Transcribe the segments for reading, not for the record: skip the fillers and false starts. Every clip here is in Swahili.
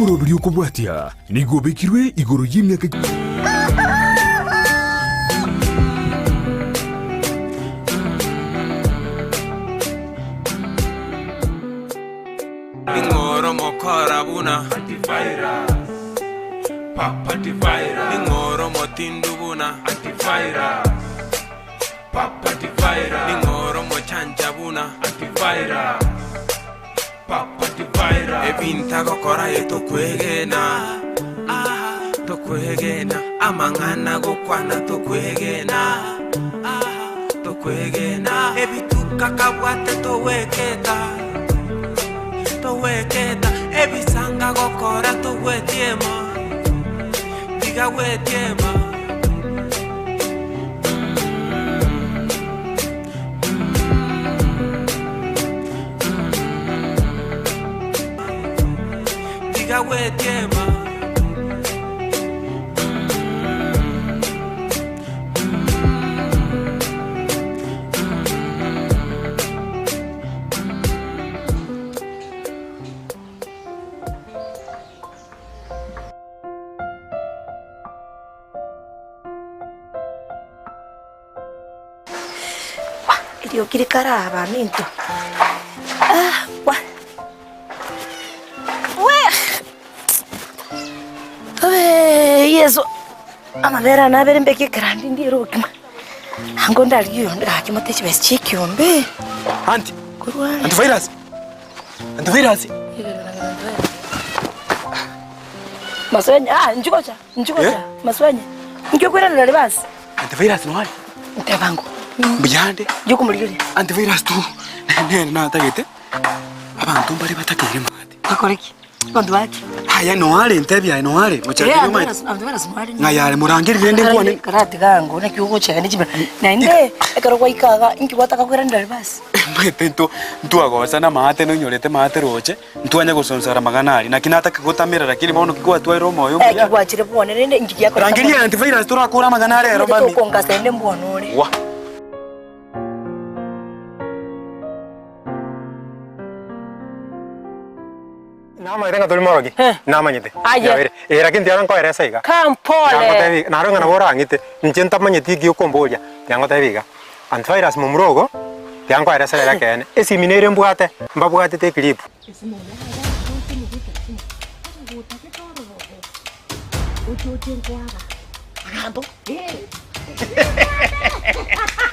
umurobiri ukubwatia nigobekirwe igoro y'imyaka Ingoro mokora buna antivirus papa antivirus ingoro motindu buna antivirus papa antivirus ingoro mochanja buna antivirus papa antivirus ebinta gokora yetokwegena tokwegena amangana gokwana tokwegena tokwegena ebituka kabwate toweketa ebisanga gokora towetiema diga wetiema diga wetiema Io kiri karaba minto. Wa. Yeso. Amavera na bere mbeke grandi ndiro kima. Hango ndaliyo ndakima techi chikyombe. Anti. Antivirus. Antivirus. Maswanya, njikocha. Maswanya. Ngiyokwera ndale basi. Antivirus no hali. Ntabango. Mbiyande. Yuko mulire. Antivirus tu. Na tagete. Abantu bari batakire mate. Akoreki. Bantu baki. Haya no hali ntebya no hali. Muchari no mate. Antivirus mwari. Ngayale murangirire ndi kwane. Karati gango nakiugo chega nichiba. Nainde ekarwa ikaga inkiwata kakwera ndale basi. Mbetento ntuagosa na mate no nyorete mate roche. Ntuanya gusonsara maganari. Na kinata kugotamira lakini bono kigwa twairo moyo. Kigwachire bone rende inkiya ko. Rangirie antivirus turakura maganari ero mami. Konga sende mbono ore. Wa. Nama irenga tuli morogi. Nama nyite. Aye. Era kinti aran ko eresa iga. Kampole. Yango tevi. Naronga na bora ngite. Nchenta manyeti gi ukomboja. Yango tevi ga. Antivirus mumrogo. Yango eresa era kene. Esi minere mbwate. Mbabwate te clip.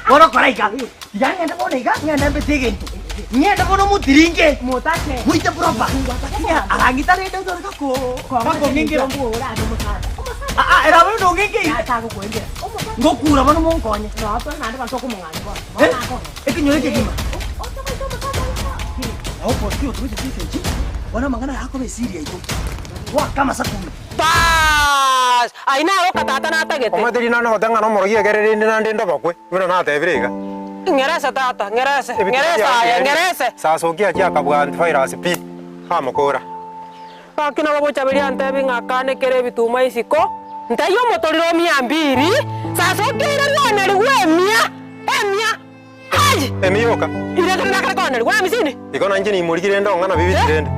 Boro koraiga. Yang anda bono iga, yang anda betegen tu. Ni anda bono mutiringe. Mutake. Muita propa. Ya, arangita reda dor kako. Kako ngenge. Era bono ngenge. Ya tago kuenge. Ngokura bono monkonye. No, to nanda bantu ko mungani bono. Ekinyole kegima. Au posti otro chichi. Bona mangana yako besiria ito. Wa kama sakumi. Bas! Aina o katata na tagete. Omadiri nana otanga no morogi egerere nande ndobakwe. Bino na tebirega. Ngerese tata, ngerese. Sasa ukia kia kabwa antivirus pi. Hamokora. Pakina babo chabiri antebi ngakane kere bituma isiko. Ntayo motoriro 200. Sasa ukira ngone liwemia. Emia. Haji. Emiyoka. Ile kana kana kwa misini. Ikona njini murigire ndo ngana bibi tirende.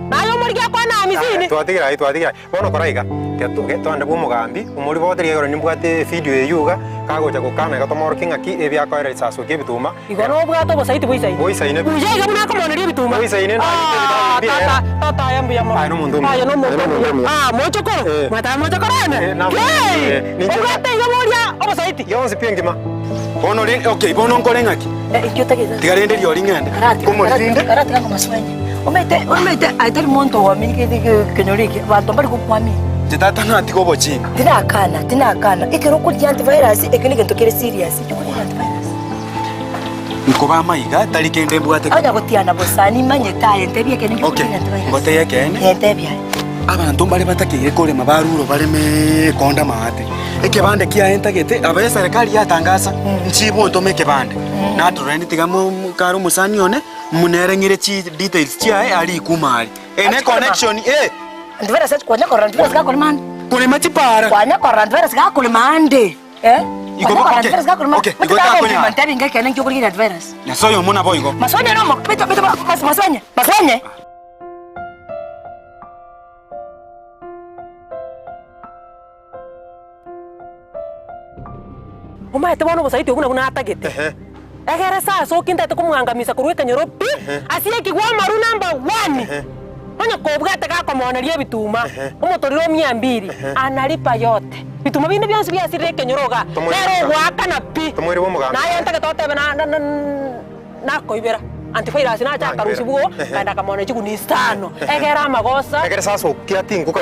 Nayo murigya kwa na misini. Twatigira. Bono koraiga. Tiatuge twande bumugambi. Umuri boteriga goro nimbwate video eyuga kagoja gukana gatomoro kingaki ebyako era isaso kebituma. Igono bwato bosaiti boisai. Boisai ne. Ujaiga buna ko moneri bituma. Boisai ne. Tata yambu yamo. Ay no mundo. Mochokoro. Mata mochokoro ene. Bwate iga moria obosaiti. Yonse piengima. Bono ri okay, bono nkorengaki. Ikyo tageza. Tigarende ri oringende. Karati kango maswanya. Omete aitari monto wa mingi kenyoriki bantu bari kukwami. Tata na tiko bochini. Tina kana. Ikero kuri antivirus ekinige ntokere serious. Nkoba maiga talikende mbwate. Anya gotiana bosani manyetaye ntebye kenige. Okay. Ngoteye kene. Ntebye. Abantu bari batakire kore mabaruro bareme konda mate. Ekebande kia entagete abaye serikali yatangaza nchibo ntome kebande. Na tureni tigamo karo musani one munere ngire chi details chiae ali kumali. Ene connection Antivirus kwanya korra antivirus ga kolman. Kule machipara. Kwanya korra antivirus ga kolmande. Iko okay. Iko ta konya. Mantabi ngeke nenge kuri antivirus. Na soyo muna boy go. Maswanya no mo pita maswanya. Umaete bono bosaiti oguna guna atagete. Egere sasa okintete kumwangamisa kurweka nyoropi. Asiye kigwa maru number 1. Onye kobwate gakomoneria bituma. Omotoriro 200 analipa yote. Bituma binde byonse byasirire kenyoroga. Pero gwaka na pi. Tumwire bo muganga. Na yente getotebe na koibera. Antivirus na chaka rusibuo kanda kamone chikuni stano. Egera amagosa. Egere sasa okiati nguka.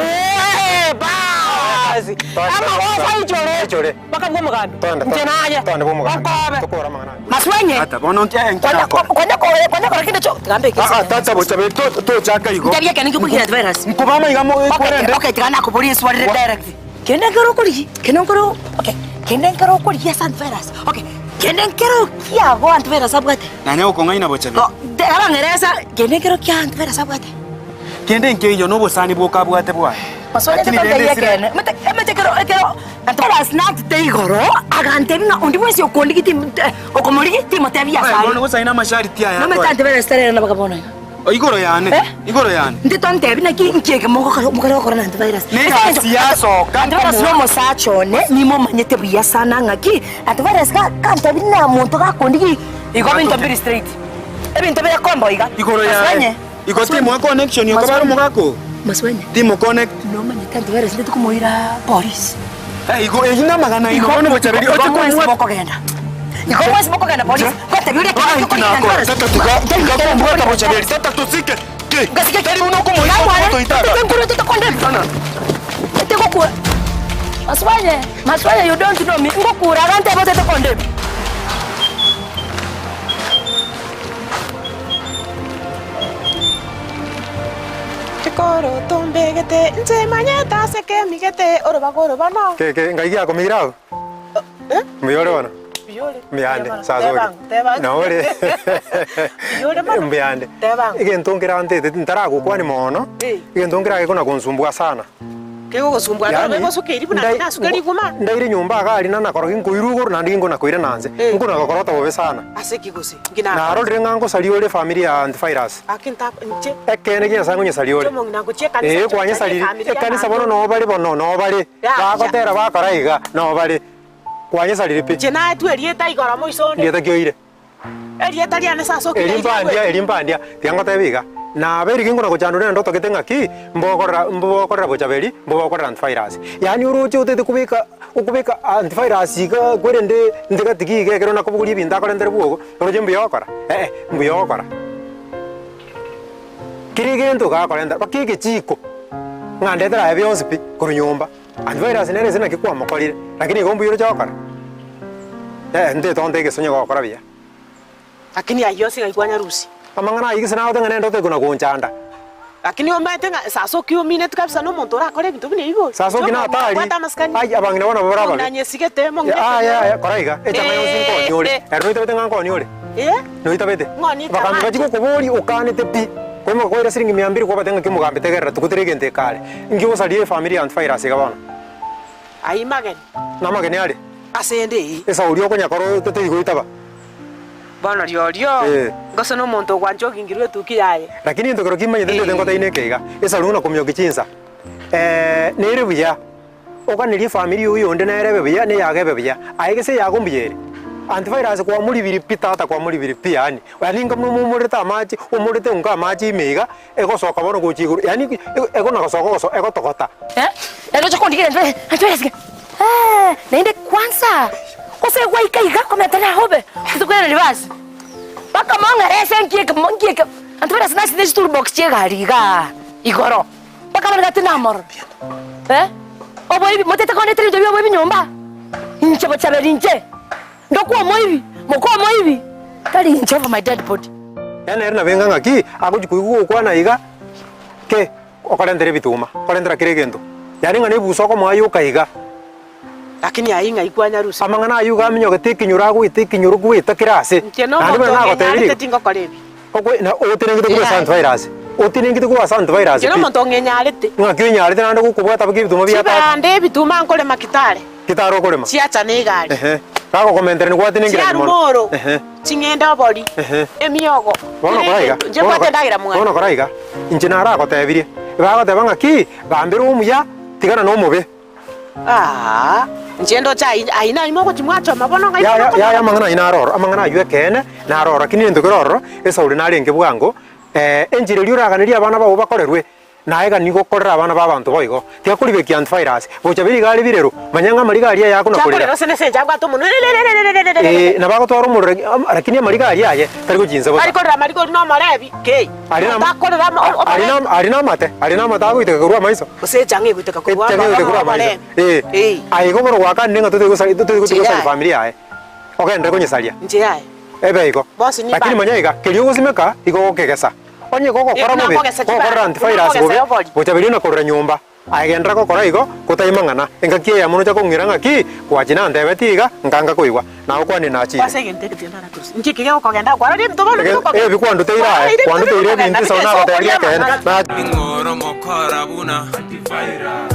Basi. Amagosa ichore. Bakabwo mugambi. Njenaje. Tonde bo muganga. Tokora mangana. Maswenye. Hata bono ntia nkako. Kwanya kinde cho. Tigambe kisa. Tata bochabe to chaka iko. Ndabye kene kikugira virus. Nkubama igamo ikorende. Okay, tigana ko police wa direct. Kende ngaro kuri. Kende ngaro. Okay. Kende ngaro kuri ya virus. Okay. Kende ngaro kia go virus abwate. Nane ukongaina bochabe. De abangereza kende ngaro kia virus abwate. Kende nkeyo no bosani boka bwate bwa. Maswali tataye kene. Mete kero virus not teigoro. Agante na undi wese okondi kiti okomori kiti matebia Ai sai. bono bosaina mashariti aya. No metante virus tare na bakabona. Igoro yane. Igoro yane. Nditonte bina ki nkeke mukaro corona virus. Nega siaso Antivirus no mosachone ni mo manyete buya sana ngaki. Antivirus kanta bina muntu gakondi igo binto biri straight. Ebinto bya kombo iga. Igoro yane. Iko timu connection yo kabaro mugako. Maswenye. Timu connect. No manyete antivirus ndi kumuira police. Iko ejina magana ino bono bochabe. Ocho mwezi boko genda. Iko mwezi boko genda police. Kote biure Ai kinako. Tata tuka mbota bochabe. Tata tusike. Gasike Kari uno como ya moto itara. Tenguru tete konde sana. Tete kokura. Maswenye you don't know me. Ngokura gante bote tete konde. Chikoro tumbegete nje manyeta seke migete orobagoro bano. Que ngai ya komira. Miyore wana. Biyole. Miande sazo. Na ore. Biyole bano. Miande. Tebang. Igentongira ante ntara gukwani mono. Igentongira ikona konsumbua sana. Kego kusumbua na bego sukeri buna na sukeri kuma. Ndaire nyumba akari na koro nkuirugo na ndingo na koire nanze. Nkuna gakorota bobe sana. Aseki gusi. Ngina. Na ro renga ngo saliole family ya antivirus. Akinta nche. Ekene gya sango nya saliole. Tomo ngina kucheka kanisa. Kwanya salile. Kanisa bono no bali bono no bali. Bagotera bakaraiga no bali. Kwanya salile pe. Chena tu erieta igora moisone. Ndieta kyoire. Erieta liane saso kile. Elimpandia tiango tebiga. Na beri kingo na kuchandura ndo tokete ngaki mbokorra bochaberi mbokorra antivirus. Yani uroche utete ukubika antivirus ga gwerende ndega tigige kero na kubuguri binda kora ndere bugo. Uroche mbiyokora. Mbiyokora. Kirigento ga kora ndere bakike chiko. Ngandetera byonse pi kurunyumba. Antivirus nere zina kikwa makolire. Lakini gombu yoro chokora. Nde tonde ke sonyo gokora bia. Lakini ayosi ngakwanya rusi. Amangana igisana otengane ndote kuna kunchanda. Lakini omete saso kio minute kabisa no montora akore bintu bine ibo. Saso kina atari. Ai abangina bona bora. Nanye sigete mo ngete. Ya koraiga. Etanga yosin ko nyore. Erno ite benga ko nyore. No ite bete. Bakambi bajiko kubori ukane tepi. Kwema ko ira siringi 200 ko batenga kimugambe tegera tukutirege nte kale. Ngiwo salie family antivirus gabana. Ai mageni. Na mageni ale. Asende. Esa uri okonya koro tete igoitaba. Bana riorio. Ngoso no monto gwancho kingirwe tukiyaye. Lakini ndo kero kimanye tete tengo taine kega. Esa luna komyo kichinsa. Nere buya. Okaniri family uyu onde nere buya ne yagebe buya. Aigese yagombiyere. Antivirus kwa muri biri pita ata kwa muri biri piani. Yani ngamwe mumureta maji, umurete unga maji mega. Ego soka bono kuchiguru. Yani ego nakosoka ego tokota. Ego chakondikire antivirus. Nende kwanza. Kose waikaiga kometana hobe. Tukwenda libasi. Baka manga rese nkieke. Antivirus nasi this toolbox chega riga. Igoro. Baka manga tinamor. Obo hivi motete kone tri dobi obo hivi nyomba. Inche bachaberi inche. Ndokwa moivi. Mokwa moivi. Tali inche for my dead body. Yana erna venga ngaki akujikuigu kwana iga. Ke okalendere bituma. Okalendera kiregendo. Yani ngane busoko mwayo kaiga. Lakini ainga ikwanya rusi. Amangana ayuga minyo getikinyura gwitikinyuru gwitakirase. Nandi bana nagotebirie. Tingo korebi. Okwe na otinengite kwa antivirus. Otinengite kwa antivirus. Jeno monto ngenyarete. Ngakinyarete nandi gukubwata biki bituma bya ta. Bande bituma nkole makitare. Kitaro kolema. Ciacha ne gari. Kako komentere ni kwatinengire mono. Rumoro. Cingenda bori. Emiogo. Bono koraiga. Je kwate ndagira mwana. Bono koraiga. Injinara gotebirie. Bago tebanga ki bambira umuya tigana no mube. Njendo cha aina imoko chimwacho mabono ngai. Ya mangana inaroro amangana yue kene naroro kini ndukiroro esa uri narenge bwango enjire lyuraganiria abana babo bakorerwe naega nigo korera abana babantu boigo tia kuri be antivirus bocha biri gali birero manyanga mari gali yako nakorera Chakore sene se jagwa to muno na bago toro murre lakini mari gali yaye tari kujinza bocha mariko no marebi ke arina mate agwite kurwa maiso ose change gwiteka kurwa maiso ai gogoro waka nenga tutu kusali familia okay ndako nyesalia nje yae ebe iko lakini manyaiga kelio gusimeka iko kegesa onye gogo kora mobe kora antivirus gobe botabirina korra nyumba agendra ko kora igo kutaimangana engakie ya muno chako ngiranga ki kwajina ndebetiga nganga kuigwa na ukwani nachi base gente que tienda na cruz nje kige ko genda kwara ri to bono bikwando teire binti sauna ko teria ken Ingoro mokora buna antivirus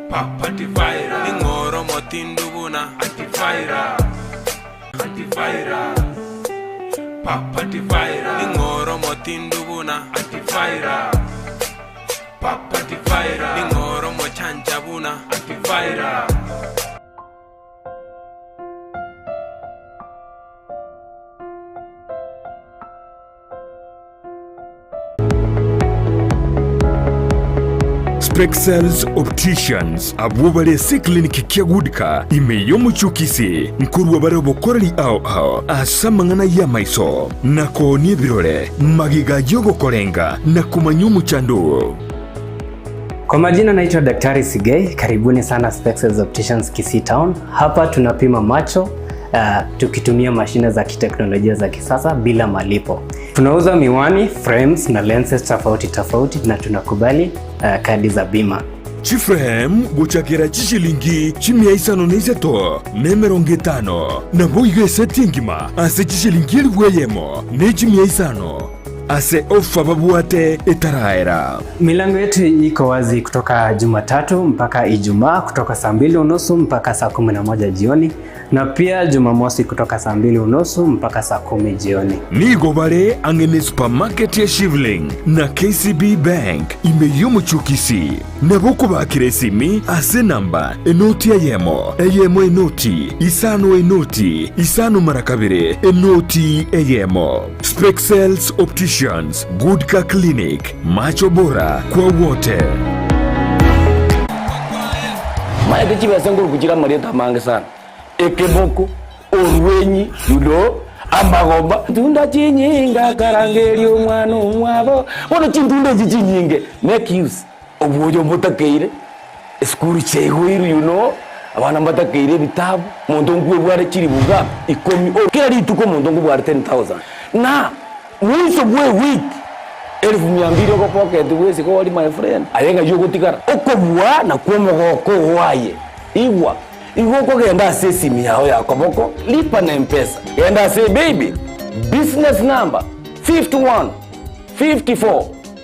papa antivirus ingoro motindu buna antivirus papa antivirus ingoro motindu buna antivirus papa antivirus ingoro mochanja buna antivirus Spexels Opticians abubale si kliniki kia gudika imeyo muchukisi mkuru wabare bokorali ao asamangana ya maiso na kooni birole magiga yogo korenga na kumanyu chandu. Kwa majina naitwa Daktari Sigei, karibuni sana Spexels Opticians Kisii Town. Hapa tunapima macho tukitumia mashine za kiteknolojia za kisasa bila malipo. Tunauza miwani, frames na lenses tofauti na tunakubali kadi za bima. Chiframe guchakira chishilingi chimia isano neiseto nemeronge tano na boiga setingima ase chishilingi ilweyemo ne chimia isano ase ofa babuate etaraera. Milango yetu iko wazi kutoka Jumatatu mpaka Ijumaa kutoka saa 2:30 mpaka saa 11 jioni na pia Jumamosi kutoka saa 2:30 mpaka saa 10 jioni. Nigo bare angene supermarket ya Shivling na KCB Bank imeyomo chukisi na boko bakire simi ase namba enoti eyemo enoti isano marakabire enoti eyemo. Spexels Opticians, Goodka Clinic, macho bora kwa wote. Maana kichi basangu kuchira marieta mange sana. Ekeboko, orwenyi, amagomba. Tunda chinyinga karangeri omwana omwabo. Bono chintunda chinyinge. Make use. Obujo mutakeire. Skuru chegwiru abana mbatakeire bitabu. Mondongu bware chiri buga. Ikomi kila rituko mondongu bware 10,000. Na mwiso bwe week 1200 ko pocket wese ko my friend ayenga yugo tikara okobwa na kwomogoko waye igwa igoko genda sesimi yao yakoboko lipa na mpesa genda say baby business number 51 54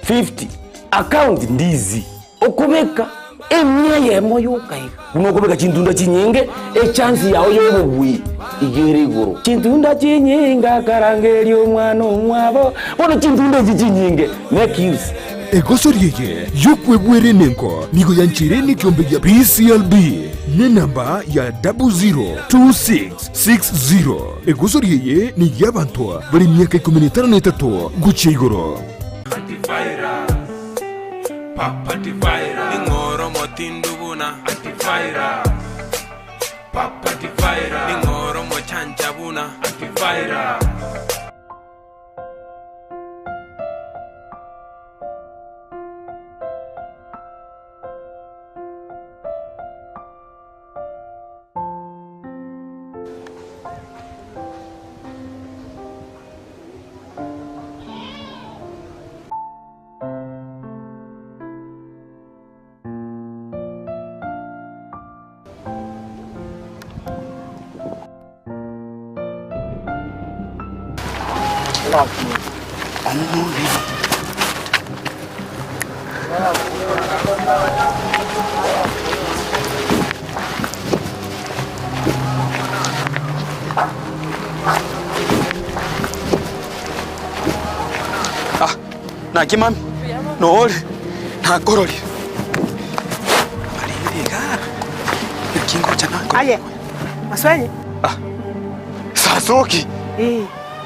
50 account ndizi okomeka emya yemo yokaiga unokobeka chintunda chinyinge chance yao yobugwi igere iguru chintunda chinyinga karangeri omwana omwabo bono chintunda chinyinge make use Egosoriye yokwebwere nenko nigo yanchire ni kiombe ya PCLB ne namba ya 002660. Egosoriye ni yabantu bari miaka 13 guche igoro. Antivirus papa antivirus ingoro motindu buna antivirus papa antivirus ingoro mochanja buna antivirus. Na kimami no ole na koroli. Malibika. Kingoja nango. Aye. Maswali. Sasoki.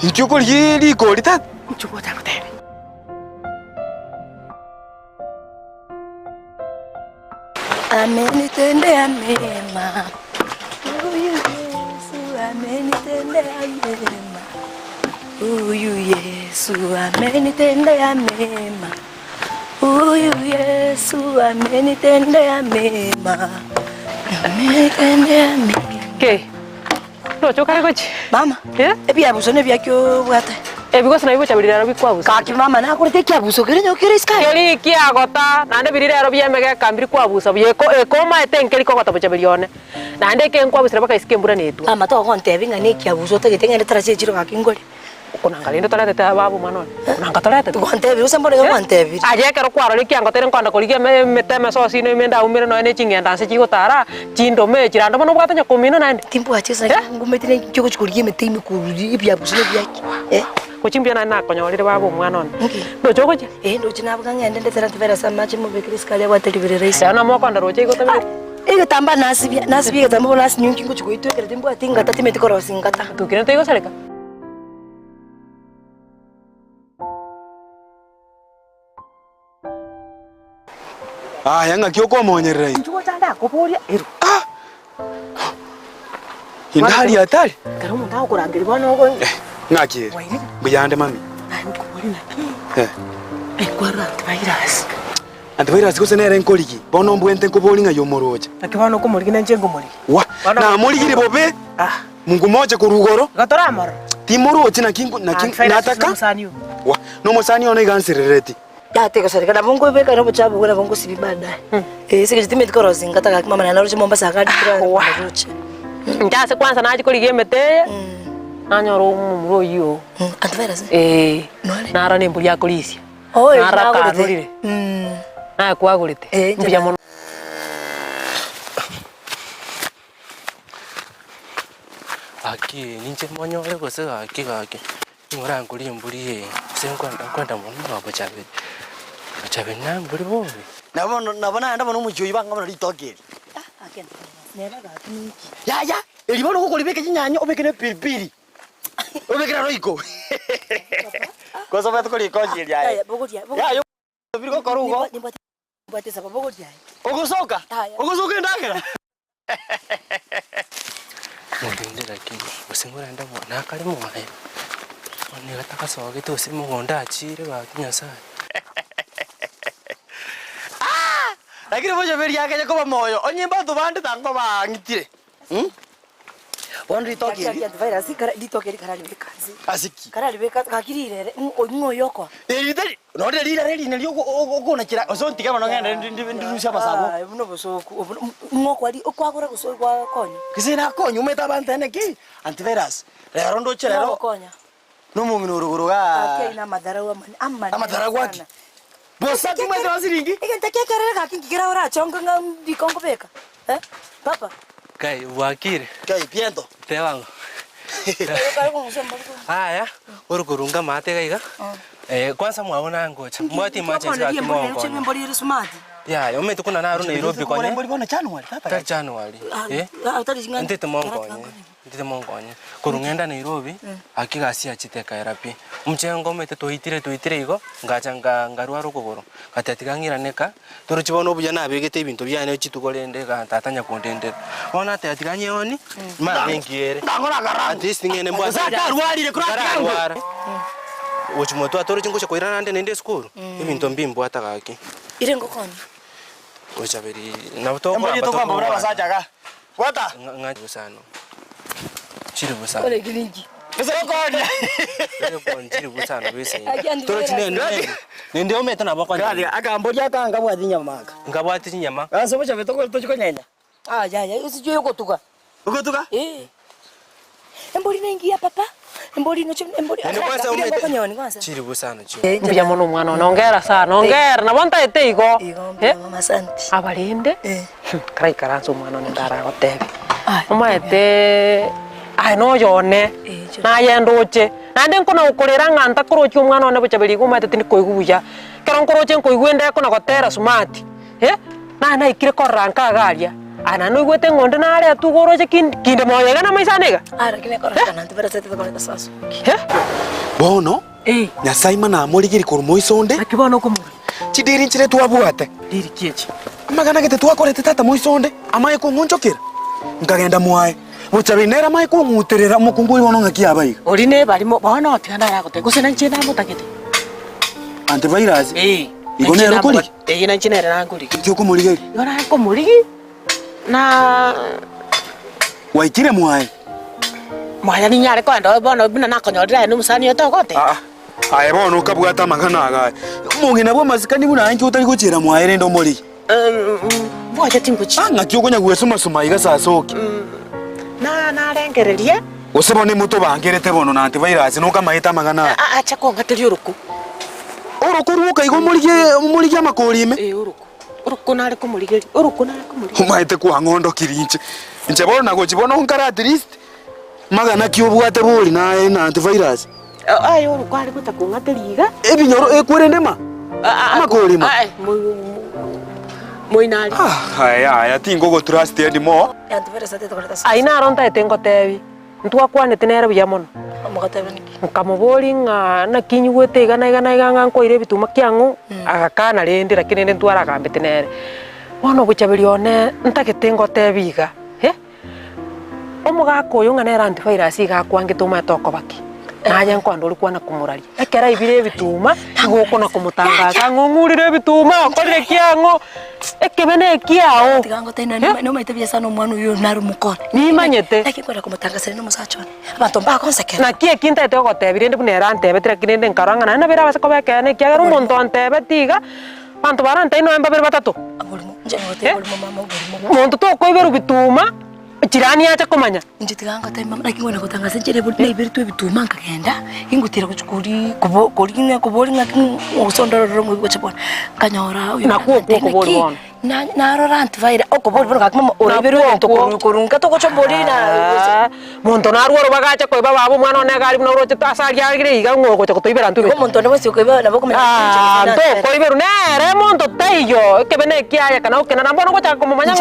Ichoko yeli golita. Mchukua tangu tena. Amenitendea mema. Huyu Yesu amenitendea mema. Huyu Yesu amenitendea mema. Huyu Yesu amenitendea mema. Amenitendea mema. Ke. Ndo choka kochi. Mama. Ebi abuso ne byakyo bwate. Because na ibo chabirira bikwa buso. Kaki mama na kurete kya buso kire nyokire sky. Keri kia gota na nde birira ro byemege kambiri kwa buso byeko ekoma etenkeri ko gota bachabirione. Na nde ke nkwa busira baka isike mbura netu. Ama to konte binga ne kya buso tegete ngende tarache chiro kakingore. Kunanga lindo tolete ta babu manone. Kunanga tolete. Konte birusa mbone yo konte bir. Aje kero kwaro likia ngotere nkonda koligia meteme so sino menda umire no ene chingenda se chigotara chindo me chirando mono bwatanya komino nande. Timbu achesa ngumetine choko chikuligie metime kurudi bya buso ne byaki. Kuchimbia na konyolire babo mwana ono. Ndo choko che? Ndo chinabwa ngende ndetera tivera samachi mu bekiri skali kwa televire race. Sana mo kwanda roche iko tabire. Ega tamba nasibia tamba last nyunki ngo chikuito kere timbu atinga tati metiko rosingata. Tukire tego saleka. Yanga kyoko monyerera. Nchuko chanda koporia eru. Indali atali. Karo munda kurangiri bwana ngo. Ngaki. Buyande mami. Ai ko kwara virus. Antivirus ko senere nkoliki. Bono mbwente ko bolinga yo moroja. Akibano ko muri nje ngo muri. Wa. Na muligire bobe. Mungu moja ku rugoro. Gatora mara. Timoro tina kingu na nataka. Wa. No musani ona igansirereti. Teko serikali bongo beka no buchabu kuna bongo sibi baadaye. Sike jitime tiko rosingata kaka mama na naruche Mombasa akadi kira naruche. Ndase kwanza naji koligie meteye. Anyoro mumuro yo. Antivirus. Nara ne mbuli akolisia. Nara kanurire. Na kwagurite. Mbya mono. Aki ninche monyole gose aki. Ngora nguli mbuli kwenda mono abachabe. Achabe na mbuli bo. Nabona ndabona umujoyi banga bana litokeri. Akenda. Nera gakiniki. Ya. Elibono ko kolibeke nyanya obekene pilipili. Obekera roiko. Kosa bato ko likoji ya. Ya bogotia. Ya yo biriko korugo. Mbate sababu bogotia. Ogosoka ndakera. Ndindira ki usingora ndabo nakali mwaye. Oni gataka soge to simu gonda achire ba kinyasa. Lakini boje beri yake ko moyo. Onyimba to bande tango bangitire. Wandri toki. Ya virus kara ditokeri kara libekazi. Asiki. Kara libeka kakirire ngoyoko. Elidari. No de lira reli ne lyoko ogona kira. Osonti kama no ngenda ndurusha masabo. Buno bosoku ngoko ali okwakora kusoi kwa konyo. Kisina konyo umeta bantene ki antivirus. Lero ndo cherero. Konya. No mumino ruguruga. Ake ina madara wa amma. Amadara gwaki. Bosa tu meta wasiringi. Ike kekere kakingira ora chonga ngam Kongo beka. Papa. Kai wakire. Kai piento. Te wango. Haya, urukurunga mate kaiga. Kwanza mwaona ngocha. Mwati mache za kimongo. Ya, yome tukuna na Nairobi kwenye. Mbona January tata. January. Ndete mongonye. Kurungenda Nairobi akigasi achiteka erapi. Umchengo mete tuhitire igo ngachanga ngarwaro kogoro. Katatigangira neka turuchibono obuyana abegete ibintu byane chitugolende ga tatanya kondende. Ona tatiganye oni ma bengiere. Ngora gara. Atisi ngene mbwa. Zaka rwari kuraka. Uchumoto atorichingo koirana nende school. Ibintu mbimbo atakaki. Ire ngokoni. Ochaberi na to Mbona tokamba ura basajaga. Wata. Ngati sana. Chiri busana. Ole gilingi. Ese ngokoni. Chiri busana bese. Torochinene. Nende ometa na bakwa. Gadi akamboja kanga bwati nyama maka. Ngabwati nyama. Asa bocha betoko tochiko nyenya. Ya, usijue ukotuka. Ukotuka? Emboli naingia papa. Emboli no emboli. Kwanza umete. Kwanza. Chiri busana chiri. Mbya mono mwana ongera sana. Ongera na bonta ete igo. Mama asante. Abalinde. Karai karanzo mwana ndara gotebe. Uma ete ai no yone. Na yendoche. Na nden kono ukorera nganta korochi umwana one buchabeli kuma ete tini koigubuja. Kero nkoroche nkoigwende kono gotera smart. Na ikire koranka galia. ana no igwete ng'onde nare atugoroche kinde moyega na maisanega ara kine korana antivirus ete koreta sasa bono Nyasaye mana amurigiri kurumo isonde akibono kumura chidiri nchire twabwate diri kiechi magana gete twakorete tata muisonde amaye kungunjokera nkagenda mwae buchabinera amaye kunguterera mukunguri bono ngaki abaiga orine barimo bono tigana yagote gusena nchina mutagete antivirus igone rukuri na nchina era nguri kyo kumurigiri yora kumurigi na waikire mwae mwaya ni nyare kwanda bono bina nakonyorira ni musani yotogote aye bono kabwata magana aga mungina bwo masikani buna anki utari gucira mwae rendo muri bwaje tinguchi ngaki ukonya gwesuma suma iga sasoki na rengererie usibone muto bangerete bono na antivirus no kamaita magana acha kongatiri uruku ruka igo murigie makurime uruku nari kumurigeri uruku umaite kwa ngondo kirinche nche bono nago chibona unkara at least magana kiubwate buri na antivirus ayo uruku ari gutakungatiriga ebinyoro ekwerendema makurima moinari aya tingo go trust anymore antivirus ete koreta sasa aina aronta etengo tebi ntwakwanete nere buya mono nkamubori nga na kinyugwete igana nkoire bituma kiangu agakana rindi lakini ndi ntwara kambete nere bono buchabiri one ntagetengo tebiga omugako uyu nga nera antivirus igakwangituma etoko baki naje nkwando uri kwana kumurari ekera ibire bituma igoko na kumutangaza ng'ungurire bituma akorire kiango ekebene kiao tigango tena no maite biasa no mwana uyu naru mukora ni manyete lakini kwenda kumutangaza ni musachone abantu mbakonsekera na kie kinta etoko tebire ndi bunera antebetira kinende nkaranga na bira basako bekene kiagera umuntu antebetiga bantu baranta ino emba bere batatu abulimo nje ngote abulimo mama abulimo umuntu to koibero bituma jirani acha kumanya njitiganga tema lakini wena kutangaza njere bulina ibirtu bituma nkagenda ingutira kuchukuri kubori ngaki usondororo mu bwachapona kanyora uyu nakuo kubori bona na rora antivirus okubori bona kakima oribero to kurunga to kochombori na muntu naruoro bagacha koiba babo mwana one gari buna uroche tasari agire iga ngoko cha kutoibera ntu ko muntu ndabose koiba nabo kumenya to koiberu nere muntu taiyo kebene kiaya kana ukena na mbona gocha kumumanya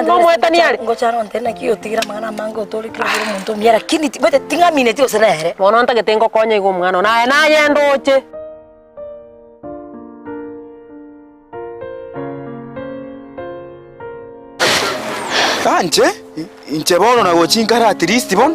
no mwetaniari ngocharo antena kiyo tigira magana mango tori kiro muntu miera kini bete tinga mineti osena here bono ntage tengo konya igo mwana na yendoche kanje inche bono na gochinkara at least bono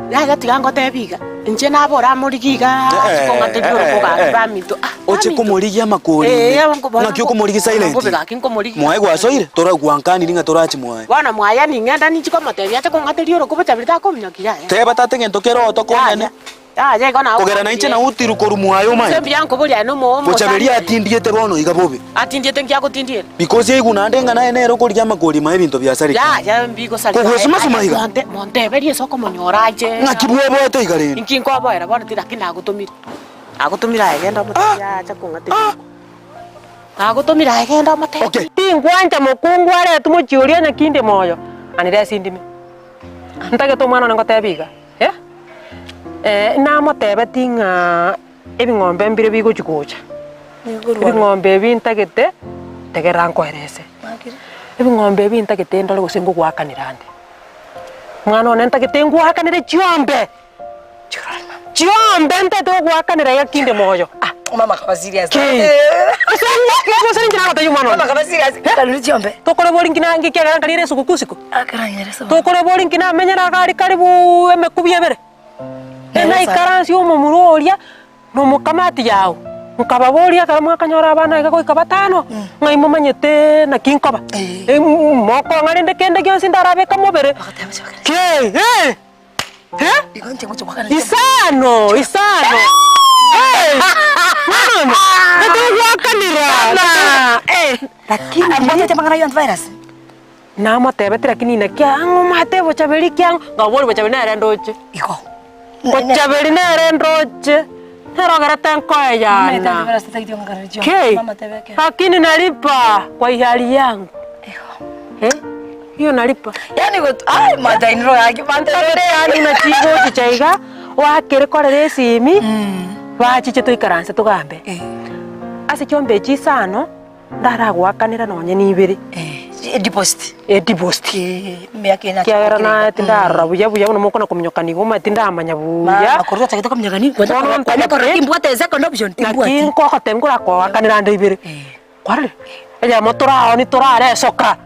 ya tigango tebiga nje nabora murigiga kongatiri uruku ga bamito oche kumurigia makuri ngaki kumurigi silent mwae gwasoire tora gwankani ringa torachi mwae bwana mwaya ni ngenda ni chiko matebi acha kongatiri uruku bachabirita komnyakira teba tate ngento kero to kongene je kona kogera na inche na utiru koru mwayo mai sembi yanko buri ano mo bochaberia atindiete bono igabobe atindiete ngia kutindiele because yegu na ndenga na enero kurigia makuri mai binto bya sari ya mbiko sari kugwesuma suma iga monte berie soko monyoraje ngakibwe bote igareni nkinko boera bona tira kina agutumira egenda mutia acha kongatiri agutumira egenda mutia okay tingwanja mukungu are tumuchiuria na kinde moyo anire sindime ntage to mwana ngotebiga na motebeti nga ebing'ombe mbire bigochikocha ebing'ombe bintagete tegera nkoerese ebing'ombe bintagete ndole gusingo gwakanira ndi mwana one ntagete ngwakanire chiombe ntete gwakanira ya kinde moyo mama kaba serious Sasa njira ngata mwana mama kaba serious kaluri chiombe tokore boli ngina ngikera kalire sukukusiko akaranyere so tokore boli ngina menyera kali karibu emekubye bere na ikaransi umururia no mukamati yao mukababoria karamwa kanyora abana igako ikabatano ngai mumanyete na kinkoba moko ngarinde kende gyo sindarabe kamobere igonje mucho bakana isano mama ndio wakanira lakini mbona jamanga na virus na matebe lakini na kyangu matebo chabeli kyangu ngaboli bachabeli na rendoche iko bachabeli na rendoche nerogera tenko yana lakini nalipa kwa hiari yangu hiyo nalipa yani madainro yake pantabere yani na chigo chichaiga wakere korere simi bachiche tuikaranse tugambe ase chombe chisano ndaragwakanira nonye nibiri deposit. Deposit. Miaka ina. Kia na tindara buya buno moko na kumnyokani goma tinda manya buya. Makorwa takita kumnyokani. Kwa imbuate second option. Lakini ko hotem kura ko akanira ndibire. Kware. Aya motora oni torare soka.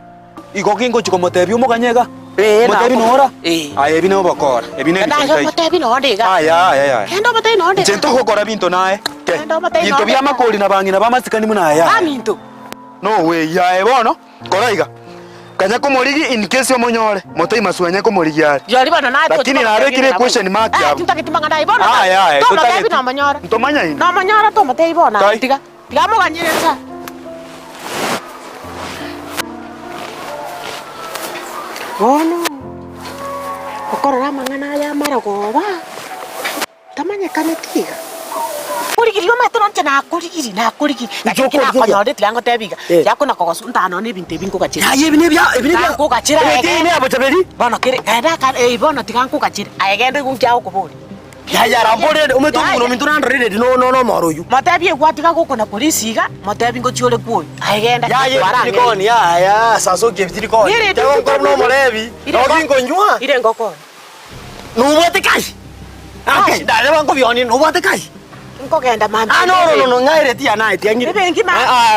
Iko kingo chiko motebi umukanyega. Motebi nora. Aya ebi no bakora. Ebi ne. Ndanjo motebi no ndiga. Aya. Kendo motebi no ndiga. Jento kokora binto nae. Binto bya makoli na bangi na bamasikani muna aya. Minto. No way ya bono. Koraiga. Kanya komorigi in case omonyore. Motei maswanya komorigi yari. Yari bana na. Lakini na rekire question mark ya. Tintakitimanga na ibona. Aya. To motebi no manyora. Ntomanya ini. No manyora to motebi bona. Tiga. Tiga mo ganyiresa. Bono. Okorora mangana ya maragoba. Tamanya kane tiga. Kurigiri yo metro nche na kurigiri. Lakini na konyore tiga ngotebiga. Yako na kogosu ntano ne binte binko gachira. Ya ebine bya ko gachira. Ebine abo tabeli. Bono kire kada kan bono tiga ko gachira. Ayegende gunkia okobori. Ya rambore umetunguno minturando rede no moroyu. Matebi egwatiga guko na polisi ga matebi ngo chiole kuo. Ayegenda ya nikoni ya saso gebitiri ko. Tawo ko no morebi. No gingo njua. Ire ngoko. No bote kai. Okay, dale bango bioni no bote kai. Ngo genda mami. No ngaire tia na tia ngiri. Bengi ma.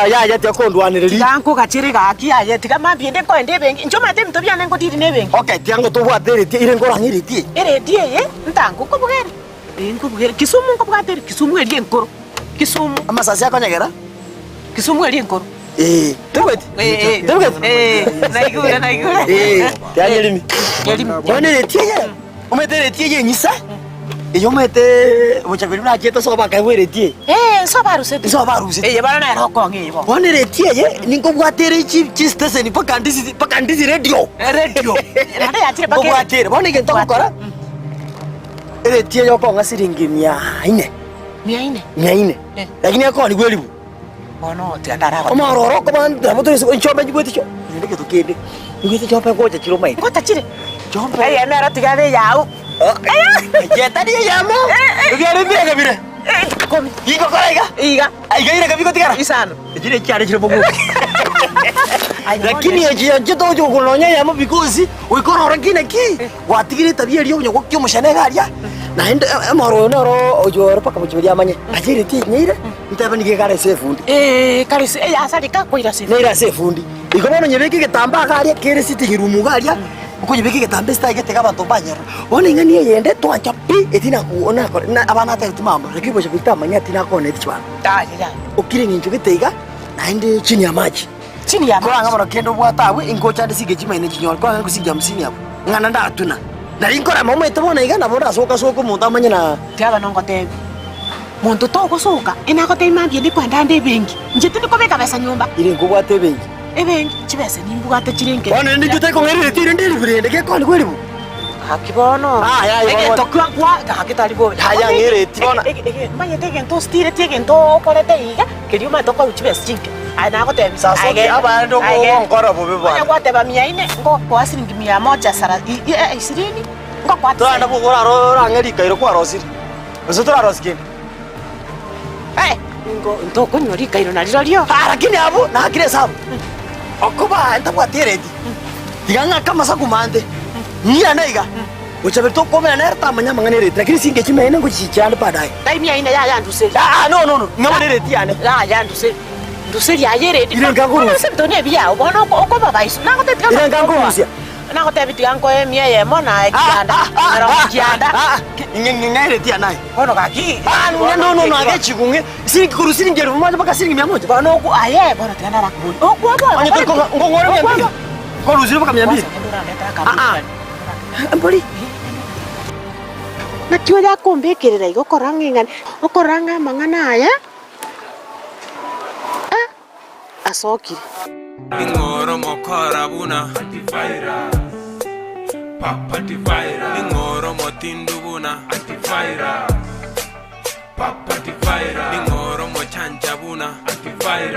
Ya tia ko ndwanire ri. Tanko gachire ga ki aye tiga mami ende ko ende bengi. Njoma te mto byane ngo tiri ne bengi. Okay, tiango to bwatere tia ire ngora ngiri tia. Ere tia ye ntango ko bugere. Inko bugere Kisumu ngo bwatere Kisumu eri enkoro. Kisumu. Amasasi akonyegera. Kisumu eri enkoro. Tebweti. Naigura. Tianyelimi. Bone tia. Umetere tia ye nyisa. Iyo mete buchabiri na jeto soba ka were tie. Soba rusete. Bana na roko ngibo. Bone re tie ye ningo bwatere chi station pakandisi radio. Radio. Nade yatire pakere. Bwatere bone gento gukora. Ere tie yo ko ngasiringi 400. 400. Lakini yako ni gweli bu. Bono tiandara. Omaroro ko banda moto nchombe jibweti cho. Ndike tukende. Ngite chombe ngoja chiro mai. Ngota chire. Chombe. Mera tigane yao. Ya tadi ya mo. Ugere biega bire. Komi. Iko koraiga. Iga. Aiga ire kabiko tigara. Isano. Jire chare chiro bogo. Lakini ya jito jo kunonya ya mo because uikora rangine ki. Watigire tabia riyo nyo kyo mushane garia. Na ende amaro noro ojo paka muchiria manye. Ajire ti nyire. Ntaba nige kare sefundi. Kare se ya sadika koira se. Neira sefundi. Iko bono nyebeki getamba garia kere siti rumu garia. Uko nyebeki getambe sta getega bantu banyero. Ona ingani yende twacha pi etina kuona na abana ta tumamba. Rekibo cha vitamanya tina kone tichwana. Ya. Ukire nginjo getega na ende chini ya maji. Chini ya maji. Kwa ngamo kendo bwatawe ingocha ndisige chima ine chinyol kwa ngusija 50 hapo. Ngana ndatuna. Na rinkora mama etabona igana boda soka mutamanya na tiaba nongo tebi. Muntu to kusuka ina ko tema byende kwanda nde bengi. Nje tindi ko beka besa nyumba. Ire ngo bwate bengi. Ebengi chibese nimbuga te chiringe. Bwana ndi jute ko ngere tire ndiri burende ke kwani kweli bu. Hakibono. Ya. To kwa hakitali bo. Ya ngere tibona. Manye tege to stire tege to korete iga. Keliu ma to ko chibese chinke. Ana ko tebi. Sasa aba ndo ko ngora bo be bwana. Kwa teba 400 ngo kwa siringi 100 sara 20. Ngo kwa. To anda bo gora ro ngeri kairo kwa rosiri. Uso to rosikini. Ngo ntoko nyori kairo na lirorio. Lakini abo na kire sabu. Okoba ntabwatere di. Diganga kama sakumande. Nia naiga. Uchabe to kome na erta manya mangane lakini singe chimene ngo chichande padai. Dai 400 ya nduseli. No. Ngamane tiane. Ya nduseli. Nduseli ya yere. Ile nganguru. Sento ne biya ubona ko baba isu. Na ngote tika. Ile nganguru sia. Na ngote bitigango emia ye mona ekianda. Ara kianda. Ngengere tiana. Bono kaki. No age chikunge. Singi kuru singi ngeru mmoja mpaka singi 100. Bono ku aye bono tianda ra kubuni. Kwa. Anye to ngongore 200. Ko ruzire mpaka 200. Mboli. Na tiola kombekerera igokoranga mangana aya. Asokire. Ingoro mokora buna antifaira. Papa antifaira. Ingoro motindu buna antifaira. Papa antifaira. Ingoro mochanja buna